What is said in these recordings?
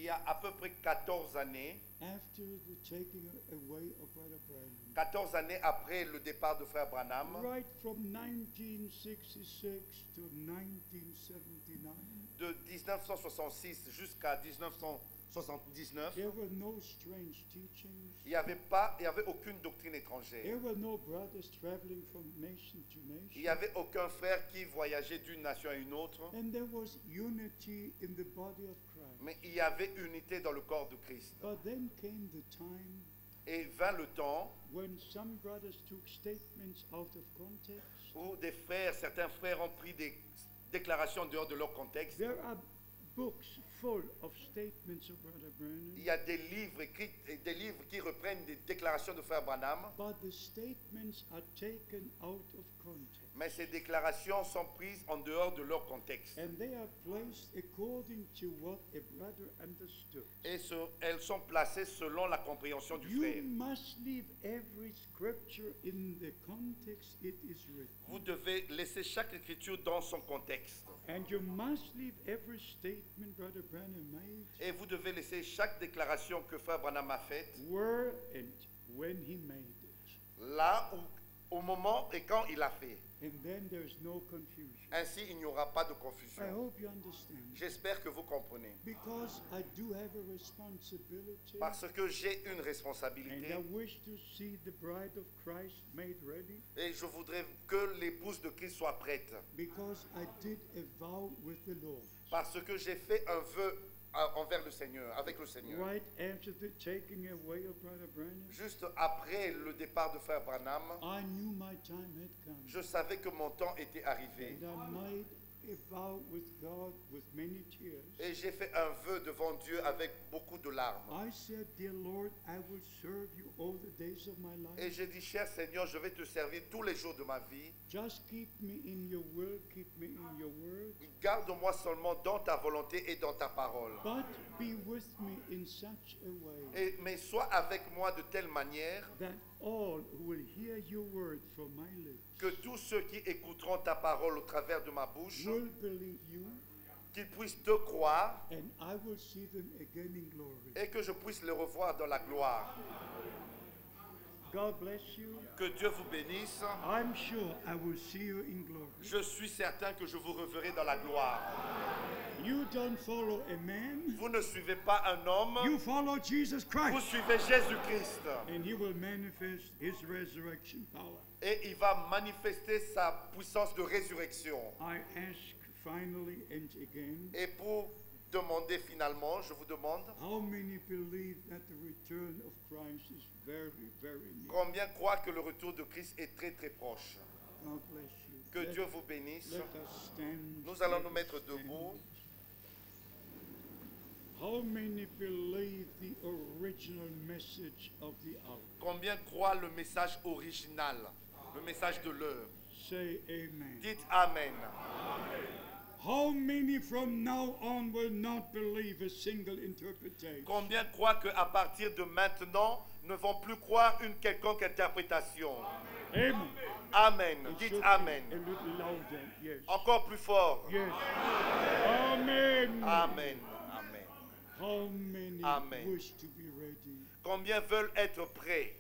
y a à peu près 14 années, after the taking away of Brother Branham, 14 années après le départ de Frère Branham, right from 1966 to 1979, de 1966 jusqu'à 1979, there were no strange teachings. il n'y avait aucune doctrine étrangère. There were no brothers traveling from nation to Il nation. n'y avait aucun frère qui voyageait d'une nation à une autre, And there was unity in the body of Christ. mais il y avait unité dans le corps de Christ. But then came the time Et vint le temps when some brothers took statements out of context. où certains frères ont pris des déclarations en dehors de leur contexte. There are books full of statements of Brother Il Branham, y a des livres écrits, des livres qui reprennent des déclarations de Frère Branham, but the statements are taken out of context. mais ces déclarations sont prises en dehors de leur contexte. And they are placed according to what a brother understood. Et elles sont placées selon la compréhension du You frère. must leave every scripture in the context it is written. Vous devez laisser chaque écriture dans son contexte. And you must leave every statement Brother Branham made Et vous devez laisser chaque déclaration que Frère Branham a faite where and when he made it. là où, au moment et quand il a fait. And then there's no confusion. Ainsi, il n'y aura pas de I confusion. hope you understand. J'espère que vous comprenez. Because I do have a responsibility. Parce que j'ai une And responsabilité I wish to see the bride of Christ made ready. et je voudrais que l'épouse de Christ soit prête. Because I did a vow with the Lord. Parce que j'ai fait un vœu envers le Seigneur, avec le Seigneur. Right after the taking away of Brother Branham, Juste après le départ de Frère Branham, I knew my time had come. je savais que mon temps était arrivé. And I made a vow with God with many tears. Et j'ai fait un vœu devant Dieu avec beaucoup de larmes. I said, Dear Lord, I will serve you all the days of my Et life. j'ai dit, cher Seigneur, je vais te servir tous les jours de ma vie. Just keep me in your will, keep me in your word. Garde-moi seulement dans ta volonté et dans ta parole. But be with me in such a way Mais sois avec moi de telle manière that all who will hear your word from my lips que tous ceux qui écouteront ta parole au travers de ma bouche, will believe you, qu'ils puissent te croire and I will see them again in glory. et que je puisse les revoir dans la gloire. God bless you. Que Dieu vous bénisse. I'm sure I will see you in glory. Je suis certain que je vous reverrai dans la gloire. You don't follow a man, Vous ne suivez pas un homme, you follow Jesus vous Christ. suivez Jésus-Christ. And he will manifest his resurrection power. Et il va manifester sa puissance de résurrection. I ask finally and again, Et pour demander finalement, je vous demande, how many believe that the return of Christ is very, very near? combien croient que le retour de Christ est très très proche? God bless you. Que Dieu vous bénisse. Let us stand. Nous allons Let nous us mettre stand. debout. How many believe the original message of the hour? Combien croient le message original, le message de l'heure? Say amen. Dites Amen. How many from now on will not believe a single interpretation? Combien croient qu'à partir de maintenant, ne vont plus croire une quelconque interprétation? Amen. Amen. It Dites should be Amen. a little louder. Yes. Encore plus fort. Yes. Amen. Amen. Amen. How many Amen. wish to be ready? Combien veulent être prêts?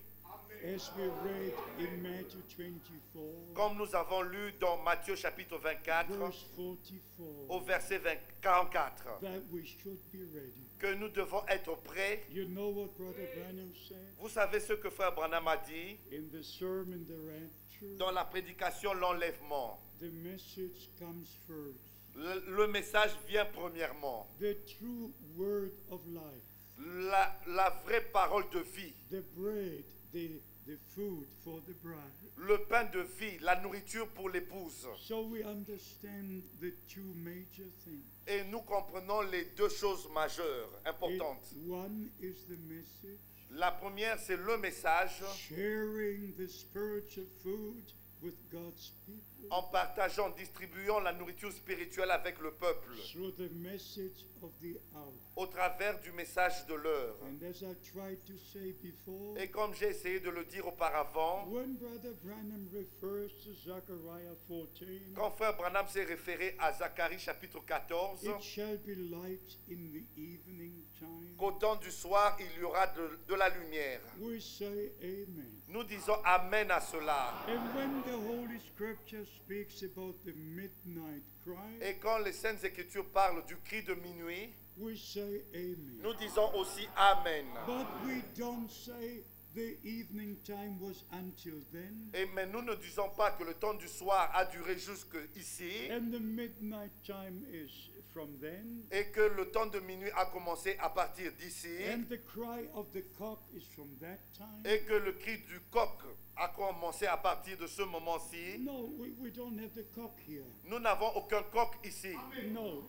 As we read in Matthew 24, Comme nous avons lu dans Matthieu chapitre 24, verse 44, au verset 44, that we should be ready. que nous devons être prêts. You know what Brother Branham said Vous savez ce que Frère Branham a dit in the sermon, The Rapture? dans la prédication L'Enlèvement. The message comes first. Le message vient premièrement. The true word of life, La vraie parole de vie, the bread, the food for the bride. le pain de vie, la nourriture pour l'épouse. So we understand the two major things. Et nous comprenons les deux choses majeures, importantes. One is the message, La première, c'est le message sharing the spiritual food with God's people en partageant, distribuant la nourriture spirituelle avec le peuple through the message of the hour. au travers du message de l'heure. And as I tried to say before, Et comme j'ai essayé de le dire auparavant, when Brother Branham refers to Zechariah 14, quand Frère Branham s'est référé à Zacharie chapitre 14, it shall be light in the evening time. qu'au temps du soir, il y aura de la lumière. We say amen. Nous disons Amen à cela. And when the Holy Scripture speaks about the midnight cry, Et quand les Saintes Écritures parlent du cri de minuit, we say amen. nous disons aussi Amen. But we don't say the evening time was until then, Mais nous ne disons pas que le temps du soir a duré jusqu'ici and the midnight time is from then, et que le temps de minuit a commencé à partir d'ici and the cry of the cock is from that time. et que le cri du coq a commencé à partir de ce moment-ci. No, we don't have the cock here. Nous n'avons aucun coq ici. No,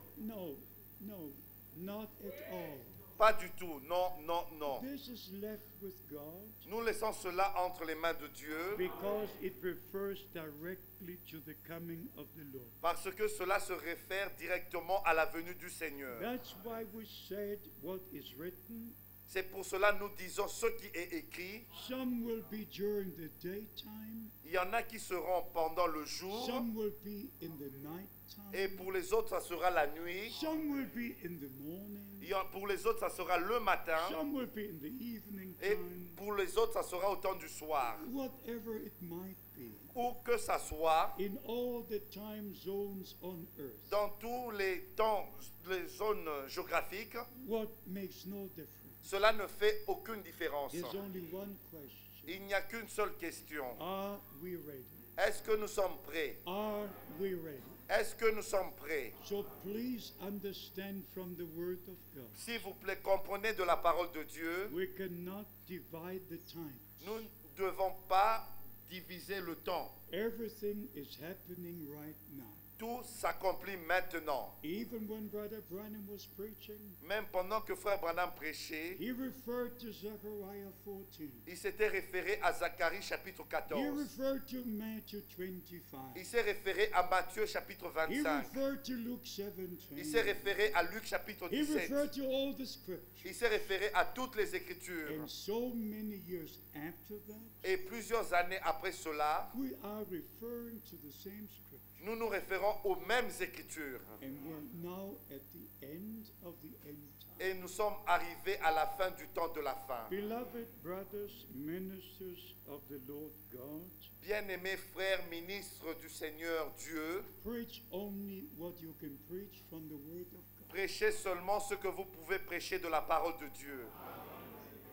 not at all. Pas du tout. Non, non, non. This is left with God Nous laissons cela entre les mains de Dieu because it refers directly to the coming of the Lord. parce que cela se réfère directement à la venue du Seigneur. That's why we said what is written. C'est pour cela que nous disons ce qui est écrit. Some will be during the daytime, Il y en a qui seront pendant le jour some will be in the night et time, pour les autres, ça sera la nuit. some will be in the morning, Pour les autres, ça sera le matin. some will be in the evening Et time, pour les autres, ça sera au temps du soir. whatever it might be. Où que ça soit, In all the time zones on earth, dans tous les temps, les zones géographiques, what makes no difference? cela ne fait aucune différence. There's only one question. Il n'y a qu'une seule question. Are we ready? Est-ce que nous sommes prêts? Are we ready? Est-ce que nous sommes prêts? So please understand from the Word of God, S'il vous plaît, comprenez de la parole de Dieu. we cannot divide the time. Nous ne devons pas diviser le temps. Everything is happening right now. Tout s'accomplit maintenant. Even when Brother Branham was preaching, Même pendant que Frère Branham prêchait, he referred to Zechariah 14. il s'était référé à Zacharie chapitre He 14. referred to Matthew 25. Il s'est référé à Matthieu chapitre He 25. referred to Luke Il s'est 17. référé à Luc chapitre He 17. referred to all the scriptures. Il s'est référé à toutes les Écritures. And so many years after that, Et plusieurs années après cela, we are referring to the same scripture. nous nous référons aux mêmes Écritures. And we're now at the end of the end time. Et nous sommes arrivés à la fin du temps de la fin. Beloved brothers, ministers of the Lord God, Bien-aimés frères ministres du Seigneur Dieu, preach only what you can preach from the Word of God. prêchez seulement ce que vous pouvez prêcher de la parole de Dieu.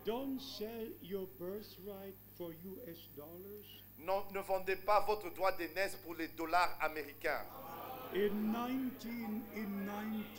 Don't sell your birthright for US dollars. Non, ne vendez pas votre droit d'aînesse pour les dollars américains. In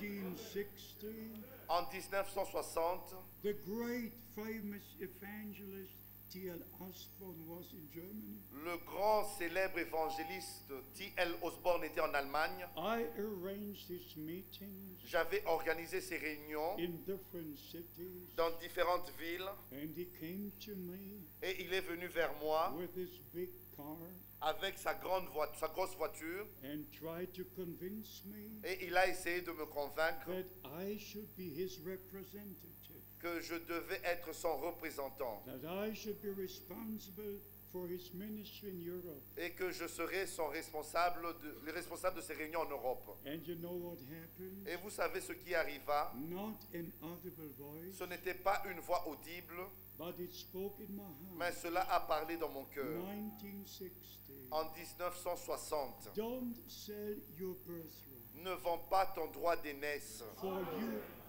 1960, En 1960, the great famous evangelist T.L. Osborne was in Germany. le grand célèbre évangéliste T.L. Osborne était en Allemagne. I arranged his meetings J'avais organisé ces réunions in different cities, dans différentes villes and he came to me et il est venu vers moi with his big car avec sa grosse voiture and tried to convince me et il a essayé de me convaincre that I should be his representative, que je devais être son représentant that I should be responsible for his ministry in Europe. et que je serais son le responsable de ces réunions en Europe. And you know what happened? Et vous savez ce qui arriva? Not an audible voice, Ce n'était pas une voix audible, but it spoke in my mais heart. cela a parlé dans mon cœur. 1960. En 1960, Don't sell your birthright ne vends pas ton droit d'aînesse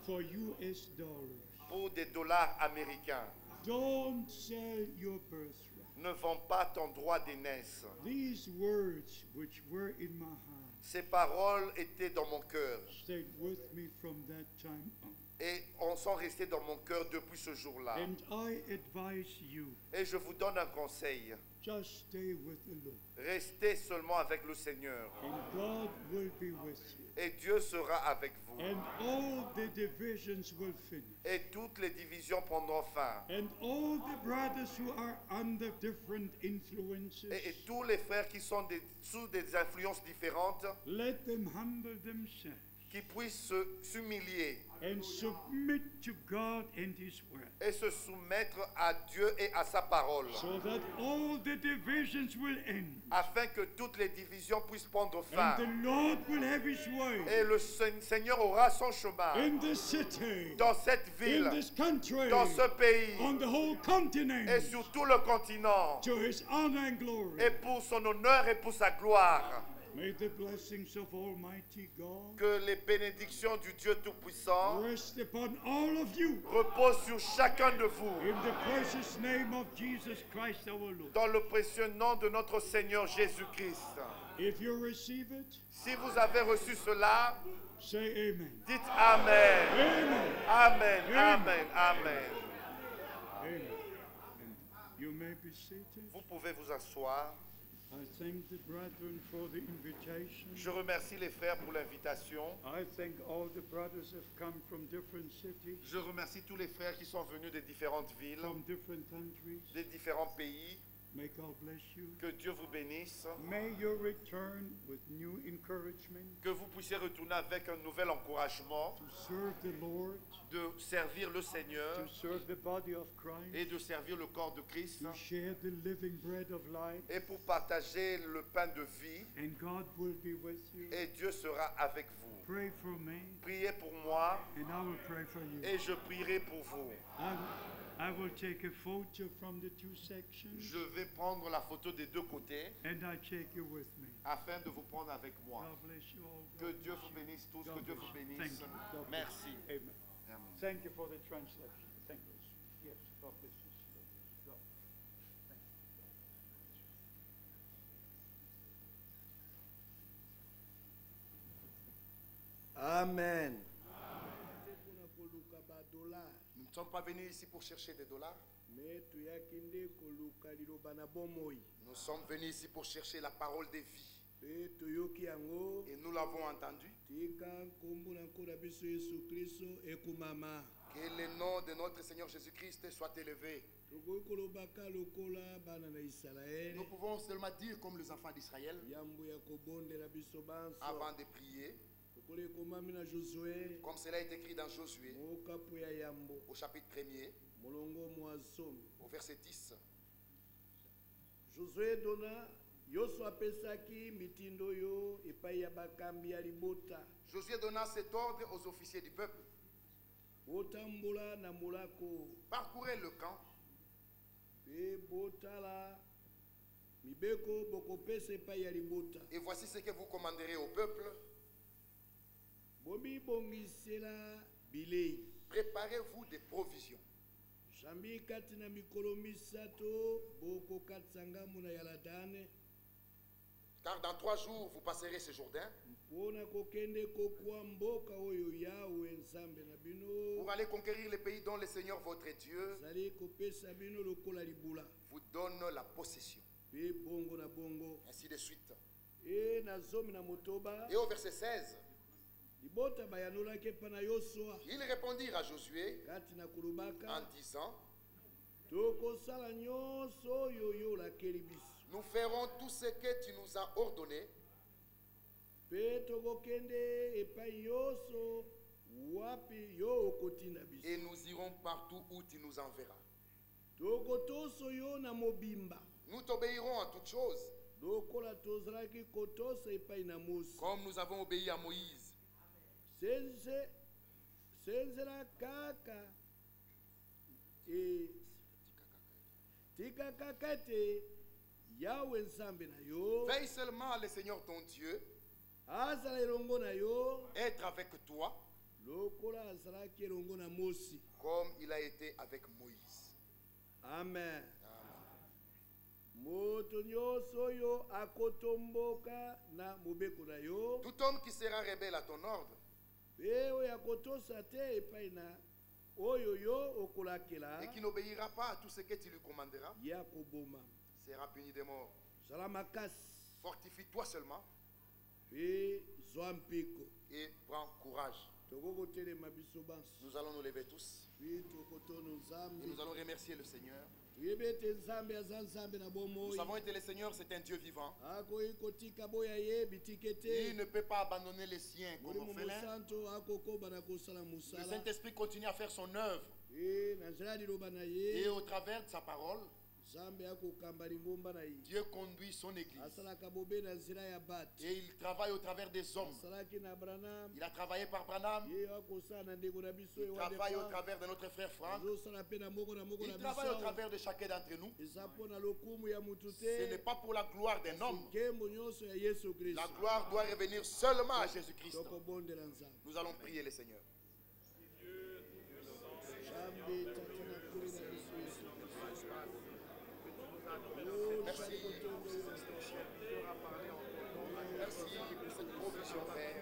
for US dollars. pour des dollars américains. Don't sell your birthright. Ne vends pas ton droit d'aînesse. These words which were in my heart Ces paroles étaient dans mon cœur stayed with me from that time on. et sont restées dans mon cœur depuis ce jour-là. And I advise you, Et je vous donne un conseil. just stay with the Lord. Restez seulement avec le Seigneur And God will be with you. et Dieu sera avec vous. And all the divisions will finish. Et toutes les divisions prendront fin. And all the brothers who are under different influences, Et tous les frères qui sont sous des influences différentes, let them humble themselves qui puissent s'humilier and submit to God and His Word, et se soumettre à Dieu et à sa parole, so that all the divisions will end, afin que toutes les divisions puissent prendre and fin. the Lord will have His way Et le Seigneur aura son chemin in this city, dans cette ville, in this country, dans ce pays on the whole continent, et sur tout le continent, to His honor and glory. et pour son honneur et pour sa gloire. May the blessings of Almighty God Que les bénédictions du Dieu Tout-Puissant rest upon all of you reposent sur chacun de vous, in the precious name of Jesus Christ our Lord. dans le précieux nom de notre Seigneur Jésus-Christ. If you receive it, Si vous avez reçu cela, say amen. dites Amen. Amen. Amen, amen, amen. Amen. You may be seated. Vous pouvez vous asseoir. I thank the brethren for the invitation. Je remercie les frères pour l'invitation. I thank all the brothers have come from different cities, Je remercie tous les frères qui sont venus des différentes villes, from different countries. des différents pays. May God bless you. Que Dieu vous bénisse. May you return with new encouragement Que vous puissiez retourner avec un nouvel encouragement to serve the Lord, de servir le Seigneur to serve the body of et Christ, de servir le corps de Christ to share the living bread of life, et pour partager le pain de vie. and God will be with you. Et Dieu sera avec vous. Pray for me, Priez pour moi and I will pray for you. et je prierai pour vous. I will take a photo from the two sections, Je vais prendre la photo des deux côtés and I take you with me. afin de vous prendre avec moi. God bless you all. Que God Dieu bless vous you. bénisse tous, God que Dieu bless vous you. bénisse. Thank you. God bless Merci. you. Amen. Amen. Thank you for the translation. Thank you. Yes, God bless you. God. Thank you. Amen. Nous ne sommes pas venus ici pour chercher des dollars. Nous sommes venus ici pour chercher la parole de vie. Et nous l'avons entendu. Que le nom de notre Seigneur Jésus-Christ soit élevé. Nous pouvons seulement dire comme les enfants d'Israël avant de prier, comme cela est écrit dans Josué au chapitre 1er, au verset 10. Josué donna Yosua pesaki mitindo yo epai ya bakambi ya libota. Josué donna cet ordre aux officiers du peuple. Botambola na molako. Parcourez le camp. Pe botala mibeko bokopesa epai ya libota. Et voici ce que vous commanderez au peuple. Bomi bongisela bilei. Préparez-vous des provisions. Jambi kati na mikolo misato boko katsanga muna yaladane. Car dans 3 jours, vous passerez ce Jourdain Pour aller conquérir les pays dont le Seigneur votre Dieu vous donne la possession. Ainsi de suite. Et au verset 16, ils répondirent à Josué en disant: nous ferons tout ce que tu nous as ordonné. Et nous irons partout où tu nous enverras. Nous t'obéirons en toutes choses, comme nous avons obéi à Moïse. Veille seulement le Seigneur ton Dieu, être avec toi, comme il a été avec Moïse. Amen. Tout homme qui sera rebelle à ton ordre et qui n'obéira pas à tout ce que tu lui commanderas sera puni de mort. Fortifie-toi seulement et prends courage. Nous allons nous lever tous. Et nous allons remercier le Seigneur. Nous avons été le Seigneur, c'est un Dieu vivant. Il ne peut pas abandonner les siens comme orphelins. Le Saint-Esprit continue à faire son œuvre. Et au travers de sa parole, Dieu conduit son église. Et il travaille au travers des hommes. Il a travaillé par Branham. Il travaille au travers de notre frère Franck. Il travaille au travers de chacun d'entre nous. Ce n'est pas pour la gloire d'un homme. La gloire doit revenir seulement à Jésus-Christ. Nous allons prier le Seigneur. Merci pour cette instruction. Merci pour cette provision, Père.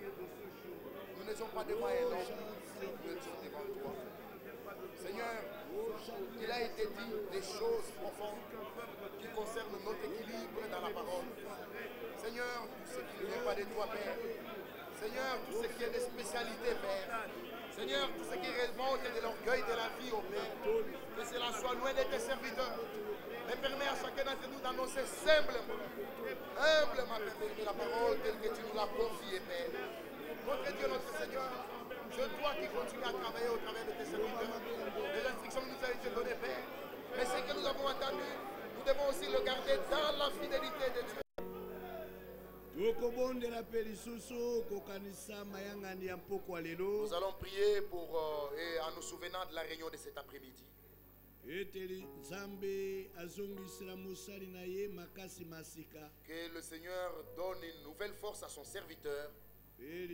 Nous n'étions pas devant un homme, nous étions devant toi. Seigneur, il a été dit des choses profondes qui concernent notre équilibre dans la parole. Seigneur, tout ce qui ne vient pas de toi, Père. Seigneur, tout ce qui est des spécialités, Père. Seigneur, tout ce qui remonte de l'orgueil de la vie, oh Père. Que cela soit loin de tes serviteurs. Mais permets à chacun d'entre nous d'annoncer simplement, humblement, Père, la parole telle que tu nous l'as confiée, Père. Notre Dieu, notre Seigneur, c'est toi qui continues à travailler au travers de tes serviteurs. Les instructions que nous ont été données, Père. Mais ce que nous avons entendu, nous devons aussi le garder dans la fidélité de Dieu. Nous allons prier pour, et en nous souvenant de la réunion de cet après-midi. Que le Seigneur donne une nouvelle force à son serviteur. Et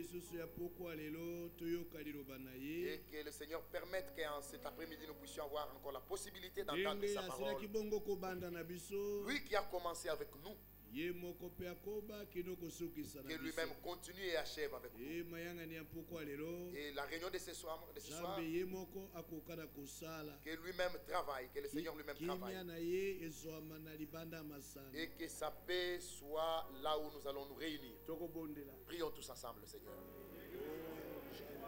que le Seigneur permette qu'en cet après-midi nous puissions avoir encore la possibilité d'entendre sa parole. Lui qui a commencé avec nous. Que lui-même continue et achève avec nous. Et la réunion de ce soir, que lui-même travaille, que le Seigneur lui-même travaille. Et que sa paix soit là où nous allons nous réunir. Prions tous ensemble, Seigneur.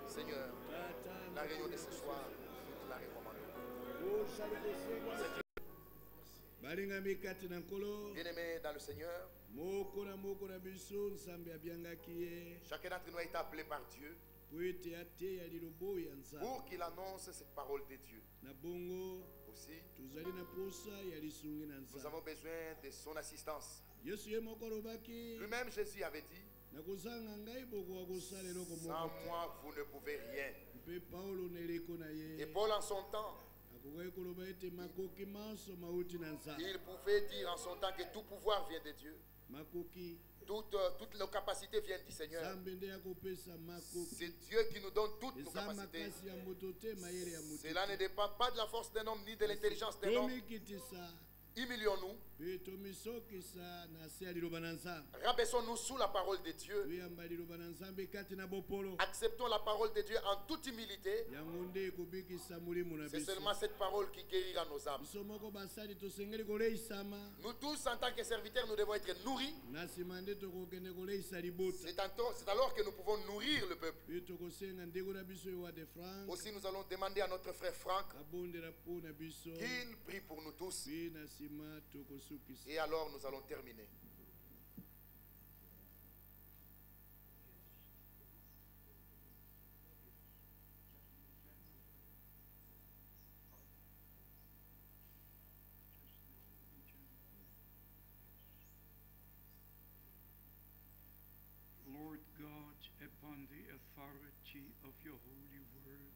Seigneur, la réunion de ce soir, nous te la recommandons. Bien-aimés dans le Seigneur, chacun d'entre nous a été appelé par Dieu pour qu'il annonce cette parole de Dieu. Aussi, nous avons besoin de son assistance. Lui-même, Jésus avait dit, sans moi, vous ne pouvez rien. Et Paul, en son temps, il pouvait dire en son temps que tout pouvoir vient de Dieu. Toutes nos capacités viennent du Seigneur. C'est Dieu qui nous donne toutes nos capacités. Cela ne dépend pas de la force d'un homme ni de l'intelligence d'un homme. Humilions-nous. Rabaissons-nous sous la parole de Dieu. Acceptons la parole de Dieu en toute humilité. C'est seulement cette parole qui guérira nos âmes. Nous tous, en tant que serviteurs, nous devons être nourris. C'est alors que nous pouvons nourrir le peuple. Aussi, nous allons demander à notre frère Franck qu'il prie pour nous tous. Et alors nous allons terminer. Lord God, upon the authority of your holy word,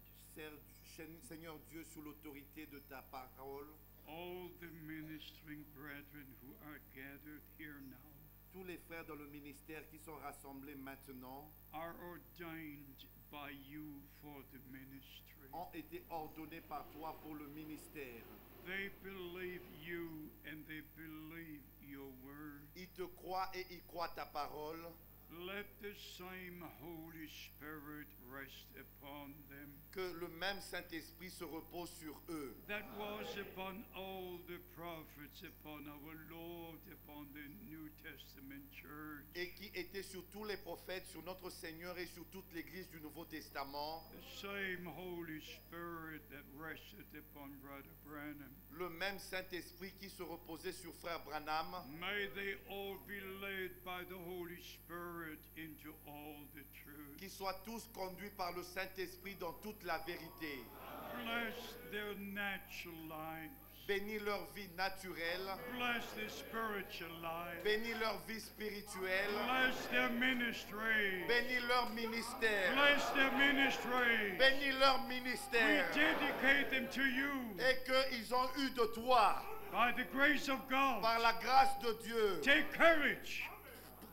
Seigneur Dieu, sous l'autorité de ta parole, all the ministering brethren who are gathered here now, tous les frères dans le ministère qui sont rassemblés maintenant, are ordained by you for the ministry. Ont été ordonnés par toi pour le ministère. They believe you and they believe your word. Ils te croient et ils croient ta parole. Let the same Holy Spirit rest upon them. Que le même Saint-Esprit se repose sur eux. That was upon all the prophets, upon our Lord, upon the New Testament church. Et qui était sur tous les prophètes, sur notre Seigneur et sur toute l'Église du Nouveau Testament. The same Holy Spirit that rests rested upon Brother Branham. le même Saint-Esprit qui se reposait sur frère Branham, May they all be led by the Holy Spirit into all the truth. qu'ils soient tous conduits par le Saint-Esprit dans toute la vérité. Bless their natural lives. Bénis leur vie naturelle, Bless their spiritual lives. bénis leur vie spirituelle, Bless their ministry. bénis leur ministère, Bless their ministry. bénis leur We ministère, dedicate them to you et qu'ils ont eu de toi, by the grace of God. par la grâce de Dieu, Take courage.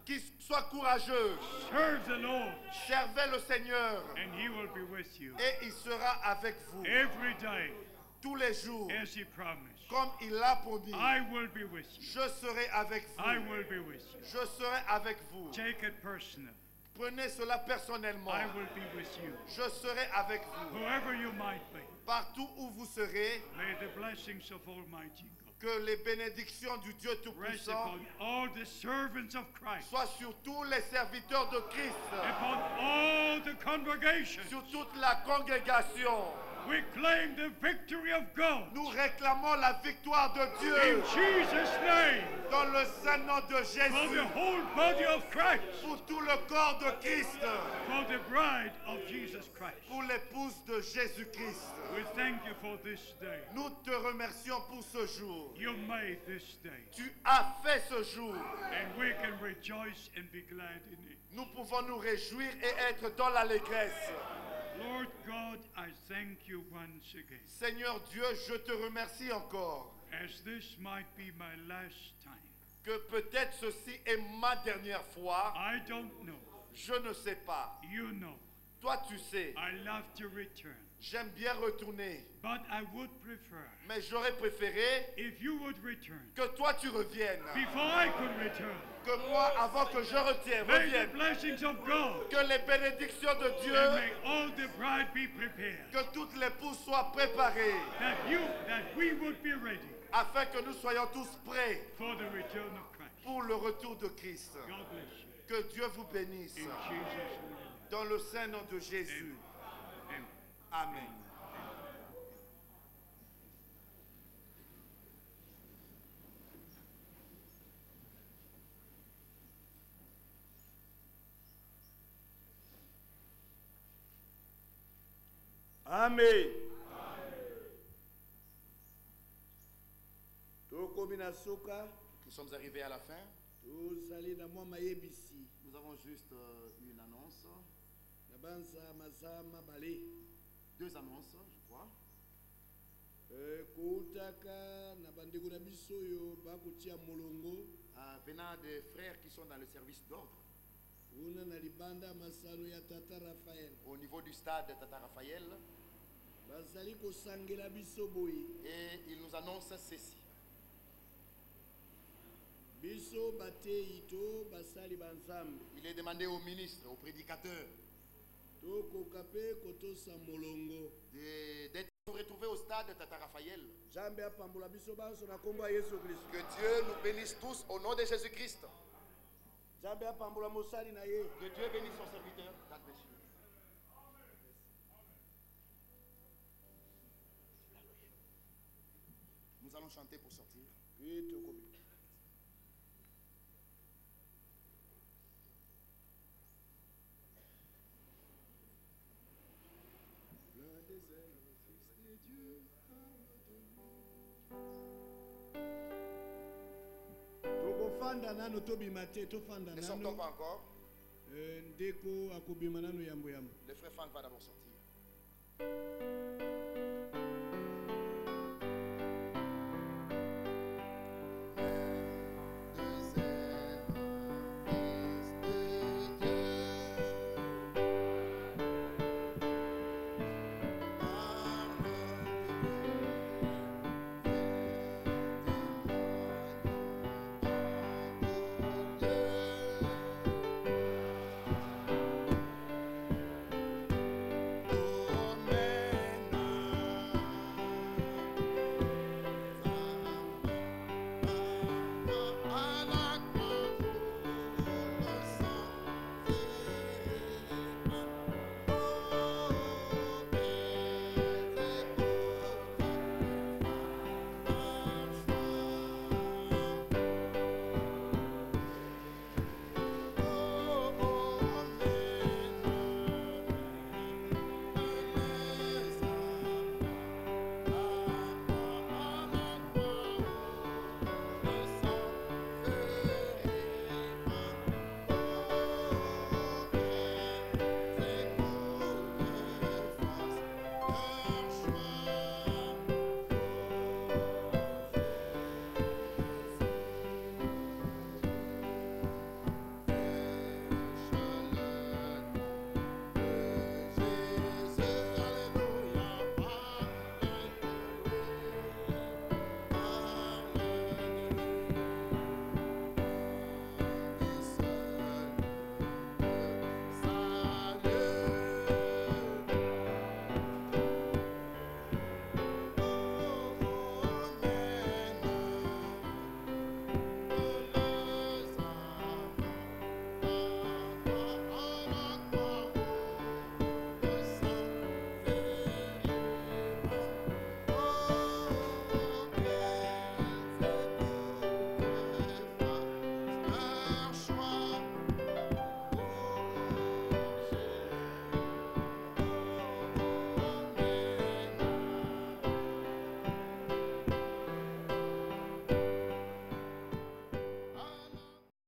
qu'ils soient courageux, Serve the Lord, servez le Seigneur, and He will be with you et il sera avec vous every day, tous les jours, as He promised. comme il l'a promis. I will be with you. Je serai avec I vous, will be with you. je serai avec vous. Take it personal. Prenez cela personnellement. I will be with you. Je serai avec vous. Whoever you might be, Partout où vous serez, may the blessings of Almighty God que les bénédictions du Dieu rest Tout-Puissant upon all the servants of Christ, soient sur tous les serviteurs de Christ, upon all the congregation. sur toute la congrégation. We claim the victory of God Nous réclamons la victoire de in Dieu Jesus' name dans le saint nom de for Jésus, the whole body of Christ, pour tout le corps de Christ, for the bride of Jesus Christ. pour l'épouse de Jésus-Christ. We thank you for this day. Nous te remercions pour ce jour. You made this day, Tu as fait ce jour. and we can rejoice and be glad in it. Nous pouvons nous réjouir et être dans l'allégresse. Lord God, I thank you once again. Seigneur Dieu, je te remercie encore As this might be my last time, que peut-être ceci est ma dernière fois. I don't know. Je ne sais pas. You know. Toi, tu sais. I love to return, J'aime bien retourner. but I would prefer Mais j'aurais préféré if you would return que toi, tu reviennes. before I could return. Que moi, avant que je May the revienne. blessings of God Que les bénédictions de and Dieu, may all the bride be prepared, que toute l'épouse soit préparée. that we would be ready Afin que nous soyons tous prêts for the return of Christ. pour le retour de Christ. God bless you. Que Dieu vous bénisse. In Jesus' name. Dans le saint nom de Jésus. Amen. Amen. Amen. Tokomi na suka Nous sommes arrivés à la fin. tozali na mwa mayebisi Nous avons juste une annonce. na banza maza mabale Deux annonces, je crois. koutaka na bandeko na biso oyo bakotia molongo Venant des frères qui sont dans le service d'ordre kuna na libanda masano ya tata Raphaël au niveau du stade Tata Raphaël. bazali kosangela biso boye Et il nous annonce ceci. biso bateyi to basali banzambe Il est demandé au ministre, au prédicateur, tokoka mpe kotosa molongo d'être retrouvés au stade Tata Raphaël. nzambe apambola biso banso na nkombo ya yesu kristo Que Dieu nous bénisse tous au nom de Jésus-Christ. nzambe apambola mosali na ye Que Dieu bénisse son serviteur. God bless you. Nous allons chanter pour sortir. mpe tokomi tokofanda nano tobima te tofanda Ne sortons nano pas encore. ndeko akobima nano yambo yambo Le frère Franck va d'abord sortir.